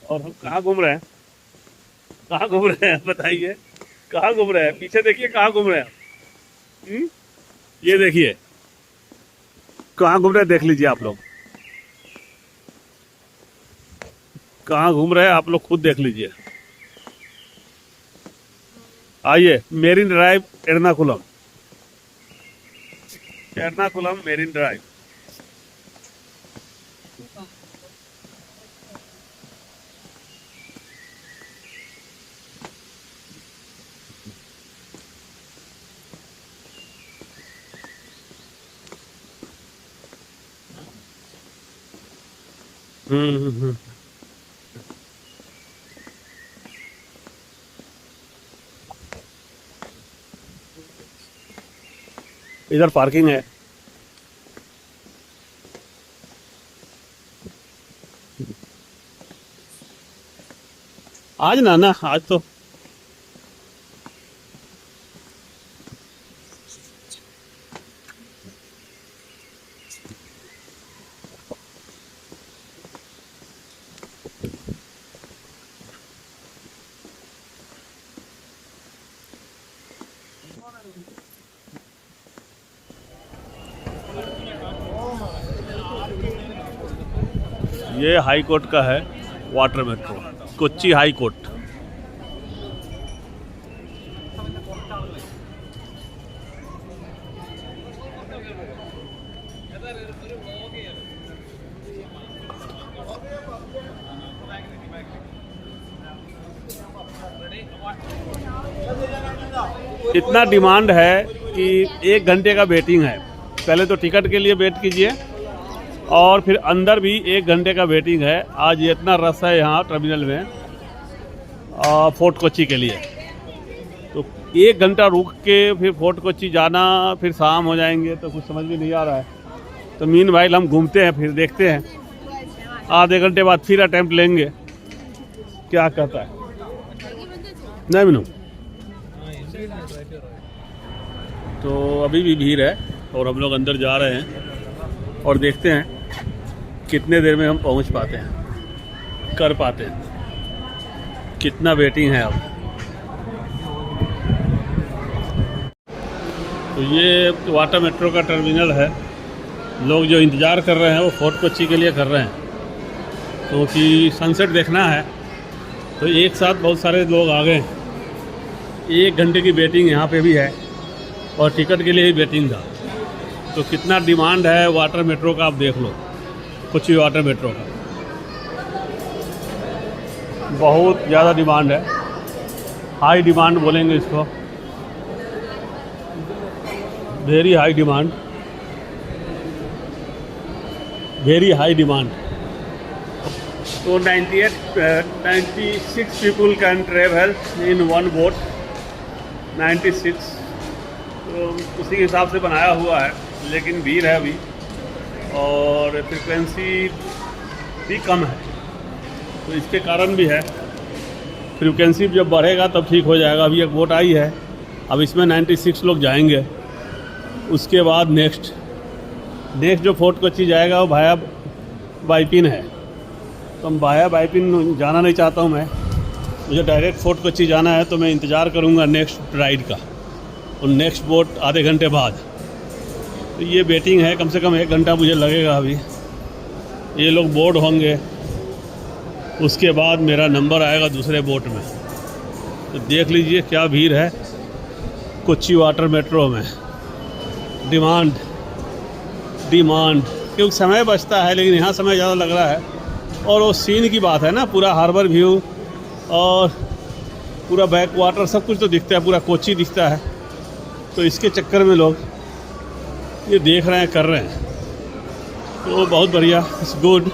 और हम कहाँ घूम रहे हैं? कहाँ घूम रहे हैं बताइए? कहाँ घूम रहे हैं? पीछे देखिए कहाँ घूम रहे हैं। ये देखिए कहाँ घूम रहे हैं, देख लीजिए आप लोग कहाँ घूम रहे हैं, आप लोग खुद देख लीजिए। आइए, marine drive Ernakulam, Ernakulam marine drive. Hmm. इधर पार्किंग है। आज ना आज तो ये हाई कोर्ट का है, water metro, Kochi high court. इतना डिमांड है कि 1 घंटे का वेटिंग है। पहले तो टिकट के लिए वेट कीजिए और फिर अंदर भी 1 घंटे का वेटिंग है। आज ये इतना रश है यहाँ टर्मिनल में फोर्ट कोच्चि के लिए, तो 1 घंटा रुक के फिर फोर्ट कोच्चि जाना, फिर शाम हो जाएंगे तो कुछ समझ में नहीं आ रहा है। तो मीन भाई हम घूमते हैं, फिर देखते हैं, आधे घंटे बाद फिर अटेम्प्ट लेंगे, क्या कहता है। नहीं मीनू, तो अभी भी भीड़ है और हम लोग अंदर जा रहे हैं और देखते हैं कितने देर में हम पहुंच पाते हैं, कर पाते हैं, कितना वेटिंग है अब। तो ये वाटर मेट्रो का टर्मिनल है। लोग जो इंतज़ार कर रहे हैं वो फोर्ट कोच्चि के लिए कर रहे हैं, क्योंकि सनसेट देखना है। तो एक साथ बहुत सारे लोग आ गए। 1 घंटे की वेटिंग यहाँ पे भी है और टिकट के लिए ही वेटिंग था। तो कितना डिमांड है वाटर मेट्रो का, आप देख लो, कोच्चि वाटर मेट्रो का बहुत ज़्यादा डिमांड है। हाई डिमांड बोलेंगे इसको, very high demand, very high demand. तो 96 people can travel in one boat, 96। तो उसी हिसाब से बनाया हुआ है, लेकिन भीड़ है अभी और फ्रिक्वेंसी भी कम है, तो इसके कारण भी है। फ्रिक्वेंसी जब बढ़ेगा तब ठीक हो जाएगा। अभी एक बोट आई है, अब इसमें 96 लोग जाएंगे। उसके बाद नेक्स्ट जो फोर्ट कोच्चि जाएगा वो भाया बाइपिन है। तो हम भाया बाइपिन जाना नहीं चाहता हूँ मैं, मुझे डायरेक्ट फोर्ट कोच्चि जाना है। तो मैं इंतज़ार करूँगा नेक्स्ट राइड का, और नेक्स्ट बोट आधे घंटे बाद। तो ये वेटिंग है, कम से कम 1 घंटा मुझे लगेगा। अभी ये लोग बोर्ड होंगे, उसके बाद मेरा नंबर आएगा दूसरे बोट में। तो देख लीजिए क्या भीड़ है कोच्चि वाटर मेट्रो में। डिमांड क्योंकि समय बचता है, लेकिन यहाँ समय ज़्यादा लग रहा है। और वो सीन की बात है ना, पूरा हार्बर व्यू और पूरा बैक वाटर सब कुछ तो दिखता है, पूरा कोच्चि दिखता है। तो इसके चक्कर में लोग ये देख रहे हैं, कर रहे हैं, तो बहुत बढ़िया, इट्स गुड।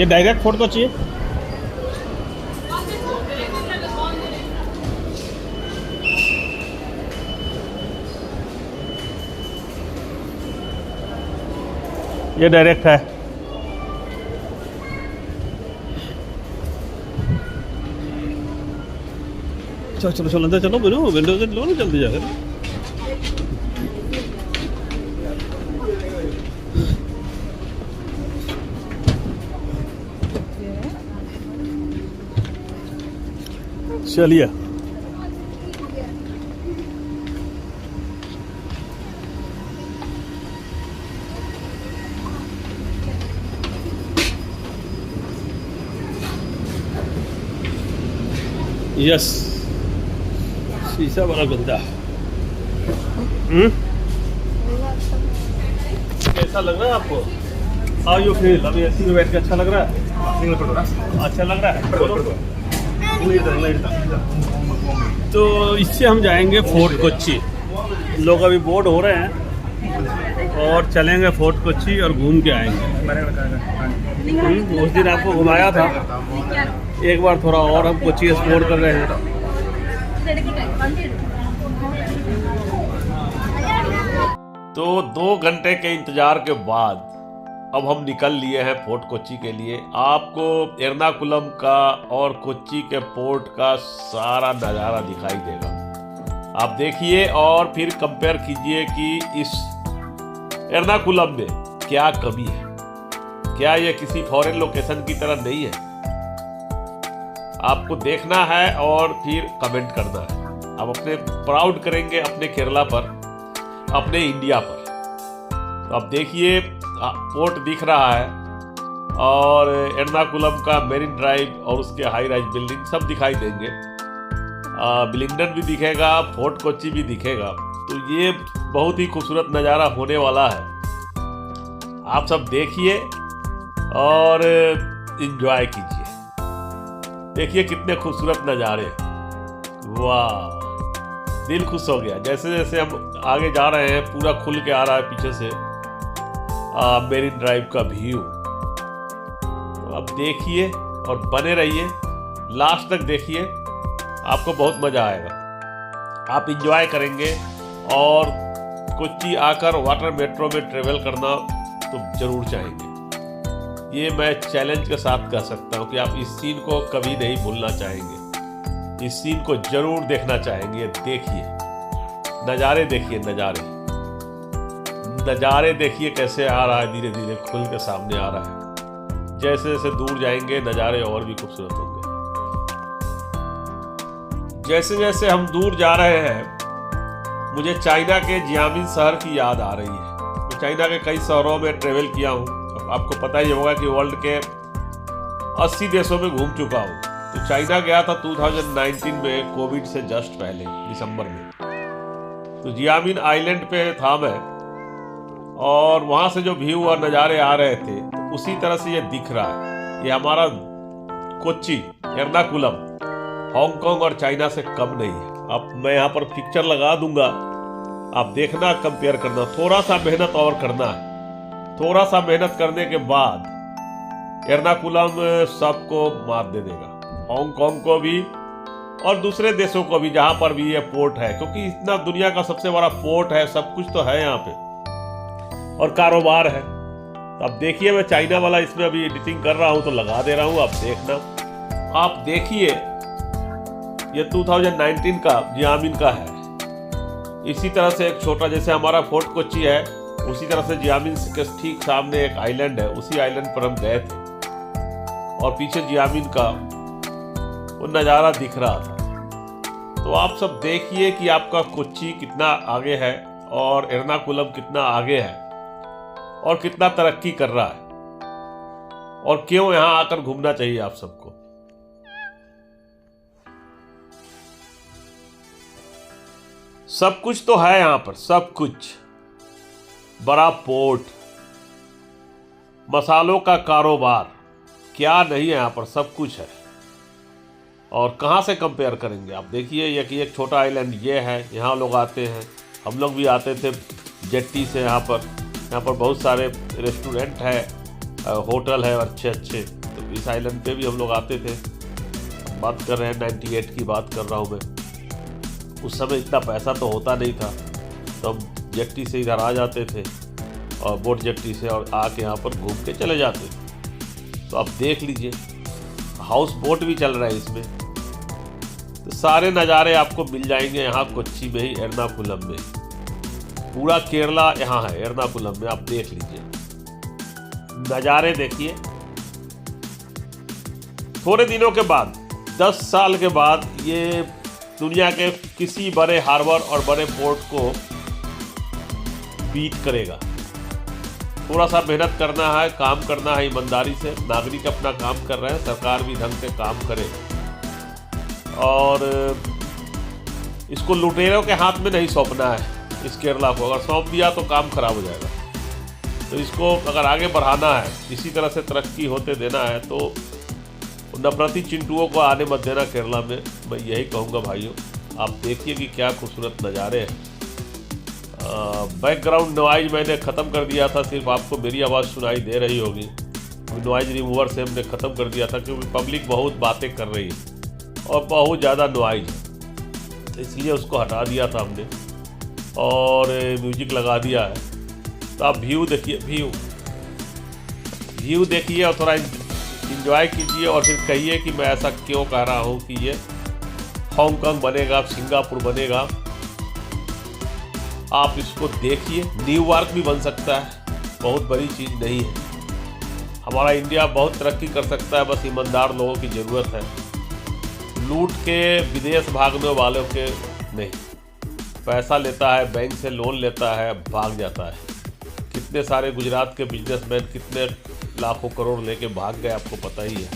ये डायरेक्ट फोर्ट कोच्चि है। ये डायरेक्ट है। चलो चलो चलो अंदर चलो, विंडो से लो ना, जल्दी जाकर। चलिए यस, शीशा बड़ा गंदा है। कैसा लग रहा है आपको? How you feel? अभी एसी में बैठ के अच्छा लग रहा है? अच्छा लग रहा है। तो इससे हम जाएंगे फोर्ट कोच्चि। लोग अभी बोर्ड हो रहे हैं और चलेंगे फोर्ट कोच्चि और घूम के आएंगे। उस दिन आपको घुमाया था, एक बार थोड़ा और हम कोच्चि एक्सप्लोर कर रहे हैं। तो 2 घंटे के इंतजार के बाद अब हम निकल लिए हैं फोर्ट कोच्चि के लिए। आपको एर्नाकुलम का और कोच्चि के पोर्ट का सारा नज़ारा दिखाई देगा। आप देखिए और फिर कंपेयर कीजिए कि इस एर्नाकुलम में क्या कमी है। क्या ये किसी फॉरेन लोकेशन की तरह नहीं है? आपको देखना है और फिर कमेंट करना है। आप अपने प्राउड करेंगे अपने केरला पर, अपने इंडिया पर। तो आप देखिए पोर्ट दिख रहा है और एर्नाकुलम का मेरिन ड्राइव और उसके हाई राइज बिल्डिंग सब दिखाई देंगे। ब्लिंडन भी दिखेगा, फोर्ट कोच्चि भी दिखेगा। तो ये बहुत ही खूबसूरत नज़ारा होने वाला है। आप सब देखिए और एंजॉय कीजिए। देखिए कितने खूबसूरत नज़ारे, वाह, दिल खुश हो गया। जैसे जैसे हम आगे जा रहे हैं पूरा खुल के आ रहा है पीछे से मेरिन ड्राइव का व्यू। तो अब देखिए और बने रहिए, लास्ट तक देखिए, आपको बहुत मज़ा आएगा। आप इंजॉय करेंगे और कोच्चि आकर वाटर मेट्रो में ट्रेवल करना तो ज़रूर चाहेंगे। ये मैं चैलेंज के साथ कह सकता हूँ कि आप इस सीन को कभी नहीं भूलना चाहेंगे। इस सीन को जरूर देखना चाहेंगे। देखिए नज़ारे, देखिए नज़ारे देखिए कैसे आ रहा है, धीरे धीरे खुल के सामने आ रहा है। जैसे जैसे दूर जाएंगे नज़ारे और भी खूबसूरत होंगे। जैसे जैसे हम दूर जा रहे हैं मुझे चाइना के जियामिन शहर की याद आ रही है। मैं चाइना के कई शहरों में ट्रेवल किया हूँ। आपको पता ही होगा कि वर्ल्ड के 80 देशों में घूम चुका हूँ। तो चाइना गया था 2019 में, कोविड से जस्ट पहले दिसंबर में। तो जियामिन आइलैंड पे था मैं और वहाँ से जो व्यू और नज़ारे आ रहे थे तो उसी तरह से ये दिख रहा है। ये हमारा कोच्चि एर्नाकुलम हांगकांग और चाइना से कम नहीं है। अब मैं यहाँ पर पिक्चर लगा दूंगा, आप देखना, कंपेयर करना। थोड़ा सा मेहनत और करना है। थोड़ा सा मेहनत करने के बाद एर्नाकुलम सबको मात दे देगा, हांगकांग को भी और दूसरे देशों को भी जहाँ पर भी ये पोर्ट है, क्योंकि इतना दुनिया का सबसे बड़ा पोर्ट है। सब कुछ तो है यहाँ पे और कारोबार है। तो अब देखिए मैं चाइना वाला इसमें अभी एडिटिंग कर रहा हूँ तो लगा दे रहा हूँ, आप देखना। आप देखिए ये 2019 का जियामिन का है। इसी तरह से एक छोटा, जैसे हमारा फोर्ट कोच्चि है, उसी तरह से जियामिन के ठीक सामने एक आइलैंड है। उसी आइलैंड पर हम गए थे और पीछे जियामिन का वो नज़ारा दिख रहा था। तो आप सब देखिए कि आपका कोच्चि कितना आगे है और एर्नाकुलम कितना आगे है और कितना तरक्की कर रहा है और क्यों यहाँ आकर घूमना चाहिए आप सबको। सब कुछ तो है यहाँ पर, सब कुछ। बड़ा पोर्ट, मसालों का कारोबार, क्या नहीं है यहाँ पर, सब कुछ है। और कहाँ से कंपेयर करेंगे आप देखिए। एक छोटा आइलैंड ये है, यहाँ लोग आते हैं, हम लोग भी आते थे जेट्टी से। यहाँ पर बहुत सारे रेस्टोरेंट है, होटल है अच्छे अच्छे। तो इस आइलैंड पे भी हम लोग आते थे। बात कर रहे हैं 98 की बात कर रहा हूँ मैं। उस समय इतना पैसा तो होता नहीं था, तो हम जेट्टी से इधर आ जाते थे और बोट जेट्टी से, और आके यहाँ पर घूम के चले जाते थे। तो आप देख लीजिए, हाउस बोट भी चल रहा है इसमें। तो सारे नज़ारे आपको मिल जाएंगे यहाँ कोच्चि में ही, एर्नाकुलम में। पूरा केरला यहाँ है एर्नाकुलम में, आप देख लीजिए नज़ारे देखिए। थोड़े दिनों के बाद 10 साल के बाद ये दुनिया के किसी बड़े हार्बर और बड़े पोर्ट को बीट करेगा। थोड़ा सा मेहनत करना है, काम करना है ईमानदारी से। नागरिक अपना काम कर रहे हैं, सरकार भी ढंग से काम करे और इसको लुटेरों के हाथ में नहीं सौंपना है। इस केरला को अगर सौंप दिया तो काम खराब हो जाएगा। तो इसको अगर आगे बढ़ाना है, इसी तरह से तरक्की होते देना है तो नफरती चिंटुओं को आने मत देना केरला में। मैं यही कहूँगा भाइयों। आप देखिए कि क्या खूबसूरत नज़ारे हैं। बैकग्राउंड नॉइज मैंने ख़त्म कर दिया था, सिर्फ आपको मेरी आवाज़ सुनाई दे रही होगी। नॉइज रिमूवर से हमने ख़त्म कर दिया था क्योंकि पब्लिक बहुत बातें कर रही है और बहुत ज़्यादा नॉइज है, इसलिए उसको हटा दिया था हमने और म्यूजिक लगा दिया है। तो आप व्यू देखिए, व्यू देखिए और थोड़ा इंजॉय कीजिए और फिर कहिए कि मैं ऐसा क्यों कह रहा हूँ कि ये हांगकांग बनेगा, सिंगापुर बनेगा। आप इसको देखिए, न्यूयॉर्क भी बन सकता है, बहुत बड़ी चीज़ नहीं है। हमारा इंडिया बहुत तरक्की कर सकता है, बस ईमानदार लोगों की ज़रूरत है। लूट के विदेश भागने वालों के नहीं। पैसा लेता है, बैंक से लोन लेता है, भाग जाता है। कितने सारे गुजरात के बिजनेसमैन कितने लाखों करोड़ लेके भाग गए, आपको पता ही है।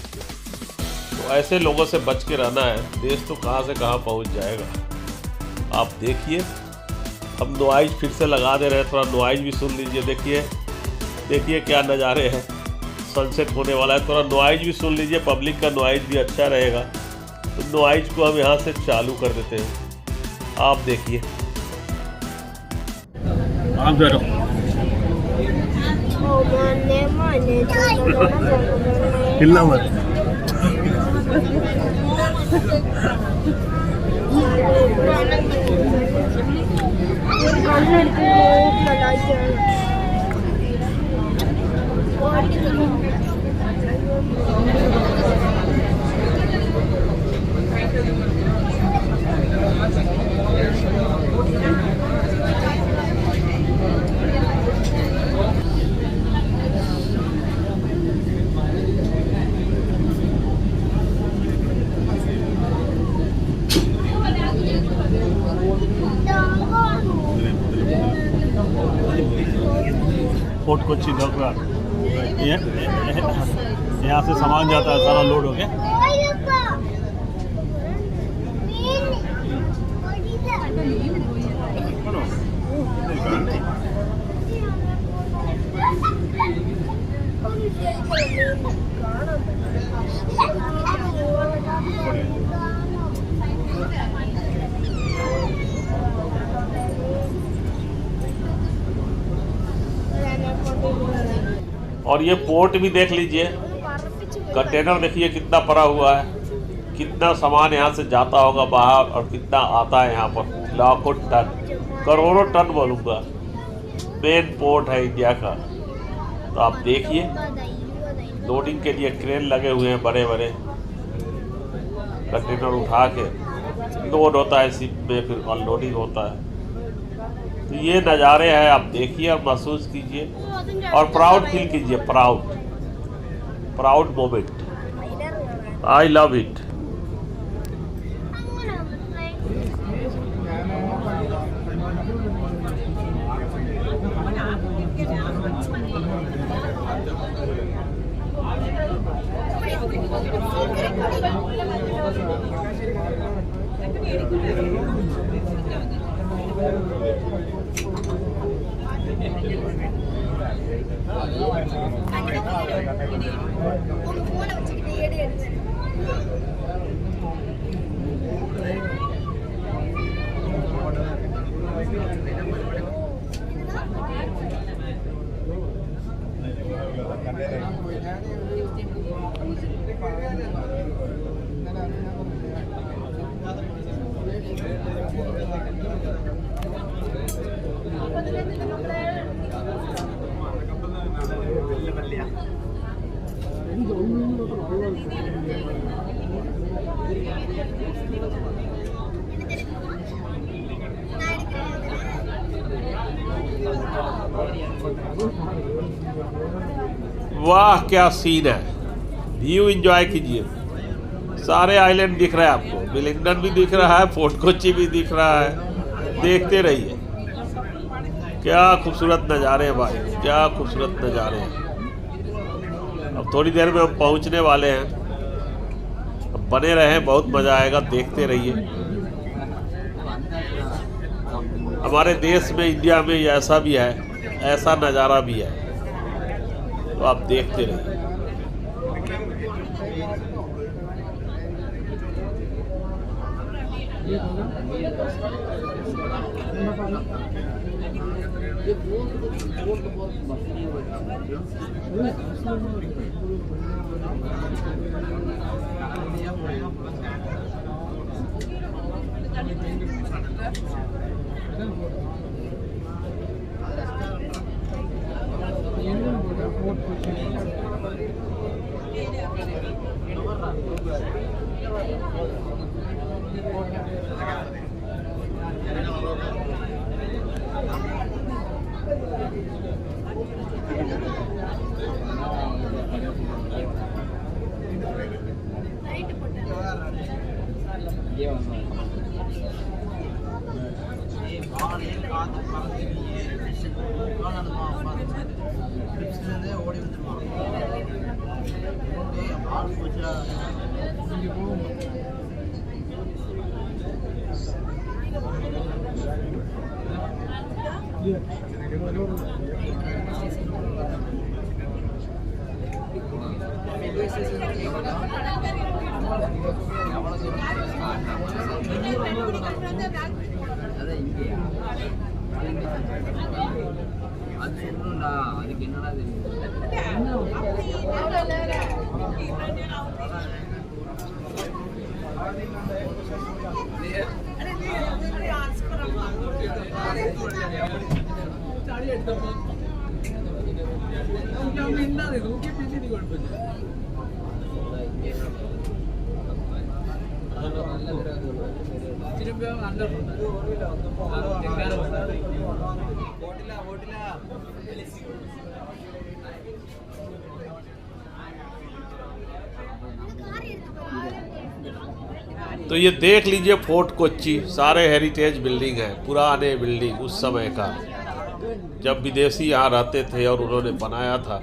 तो ऐसे लोगों से बच के रहना है, देश तो कहाँ से कहाँ पहुँच जाएगा। आप देखिए, हम नॉइज फिर से लगा दे रहे हैं, थोड़ा नॉइज भी सुन लीजिए। देखिए क्या नज़ारे हैं। सनसेट होने वाला है, थोड़ा नॉइज भी सुन लीजिए। पब्लिक का नॉइज भी अच्छा रहेगा। तो नॉइज को हम यहाँ से चालू कर देते हैं। आप देखिए। हिलना मत। फोर्ट कोच्चि यहाँ से सामान जाता है, सारा लोड हो गया। और ये पोर्ट भी देख लीजिए, कंटेनर देखिए कितना पड़ा हुआ है, कितना सामान यहाँ से जाता होगा बाहर और कितना आता है यहाँ पर। लाखों टन, करोड़ों टन बोलूँगा। मेन पोर्ट है इंडिया का। तो आप देखिए, लोडिंग के लिए क्रेन लगे हुए हैं बड़े बड़े। कंटेनर उठा के लोड होता है शिप में, फिर अनलोडिंग होता है। तो ये नज़ारे हैं, आप देखिए और महसूस कीजिए और प्राउड फील कीजिए। Proud moment. I love it. वाह क्या सीन है। व्यू एंजॉय कीजिए। सारे आइलैंड दिख रहा है आपको, विलिंगडन भी दिख रहा है, फोर्ट कोच्चि भी दिख रहा है। देखते रहिए, क्या खूबसूरत नज़ारे हैं भाई, क्या खूबसूरत नज़ारे हैं। अब थोड़ी देर में हम पहुंचने वाले हैं, अब बने रहें, बहुत मज़ा आएगा, देखते रहिए। हमारे देश में, इंडिया में ऐसा भी है, ऐसा नज़ारा भी है, तो आप देखते रहिए। तो ये देख लीजिए फोर्ट कोच्चि, सारे हेरिटेज बिल्डिंग है, पुराने बिल्डिंग उस समय का, जब विदेशी यहाँ रहते थे और उन्होंने बनाया था,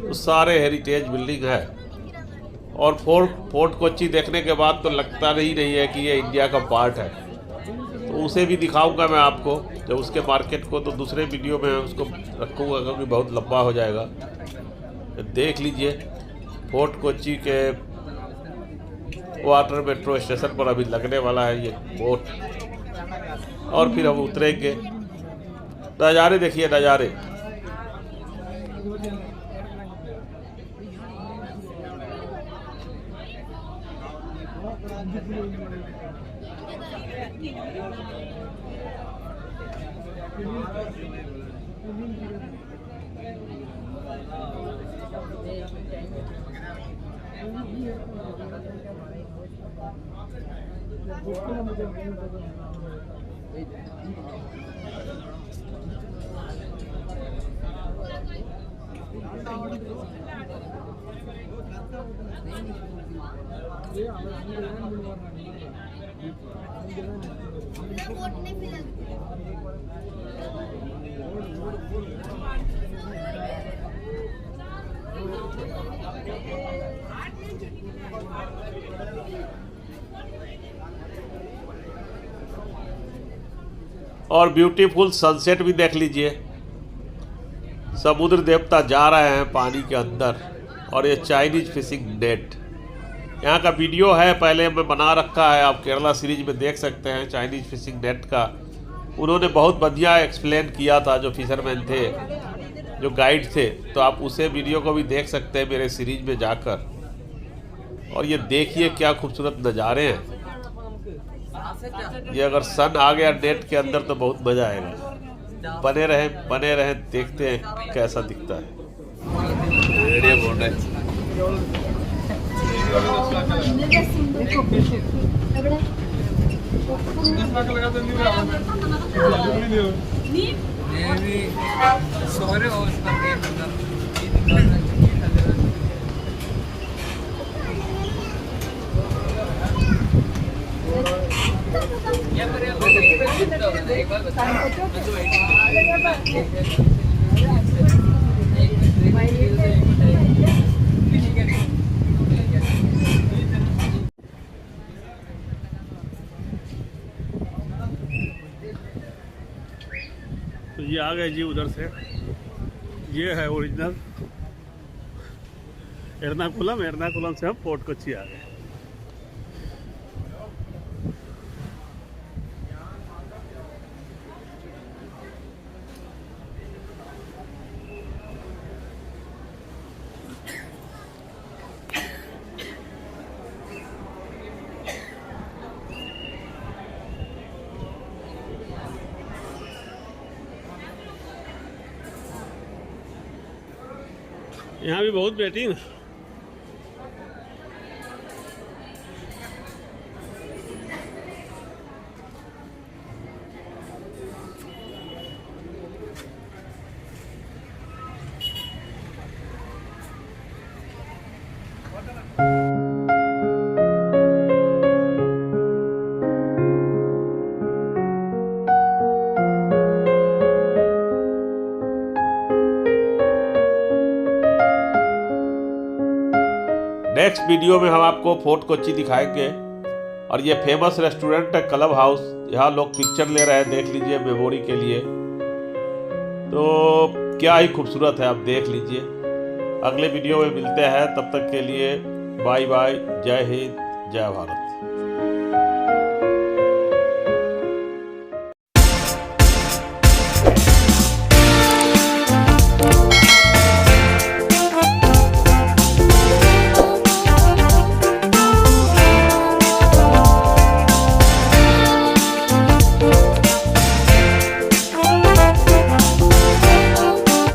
तो सारे हेरिटेज बिल्डिंग है। और फोर्ट कोच्चि देखने के बाद तो लगता नहीं है कि ये इंडिया का पार्ट है, तो उसे भी दिखाऊंगा मैं आपको, जब उसके मार्केट को तो दूसरे वीडियो में उसको रखूँगा, क्योंकि बहुत लंबा हो जाएगा। देख लीजिए फोर्ट कोच्चि के वाटर मेट्रो स्टेशन पर अभी लगने वाला है ये बोट, और फिर हम उतरेंगे। नज़ारे देखिए, नज़ारे। और ब्यूटीफुल सनसेट भी देख लीजिए। समुद्र देवता जा रहे हैं पानी के अंदर, और ये चाइनीज फिशिंग नेट यहाँ का वीडियो है, पहले मैं बना रखा है, आप केरला सीरीज में देख सकते हैं। चाइनीज फिशिंग नेट का उन्होंने बहुत बढ़िया एक्सप्लेन किया था, जो फिशरमैन थे, जो गाइड थे, तो आप उसे वीडियो को भी देख सकते हैं मेरे सीरीज में जाकर। और ये देखिए क्या खूबसूरत नज़ारे हैं। ये अगर सन आ गया नेट के अंदर तो बहुत मज़ा आएगा। बने रहें, देखते हैं कैसा दिखता है। तो ये आ गए जी उधर से। ये है ओरिजिनल एर्नाकुलम से हम फोर्ट कोच्चि आ गए। यहाँ भी बहुत बेटिंग। नेक्स्ट वीडियो में हम आपको फोर्ट कोच्चि दिखाएंगे और ये फेमस रेस्टोरेंट है क्लब हाउस। यहाँ लोग पिक्चर ले रहे हैं, देख लीजिए मेमोरी के लिए। तो क्या ही खूबसूरत है, आप देख लीजिए। अगले वीडियो में मिलते हैं, तब तक के लिए बाय बाय। जय हिंद, जय भारत।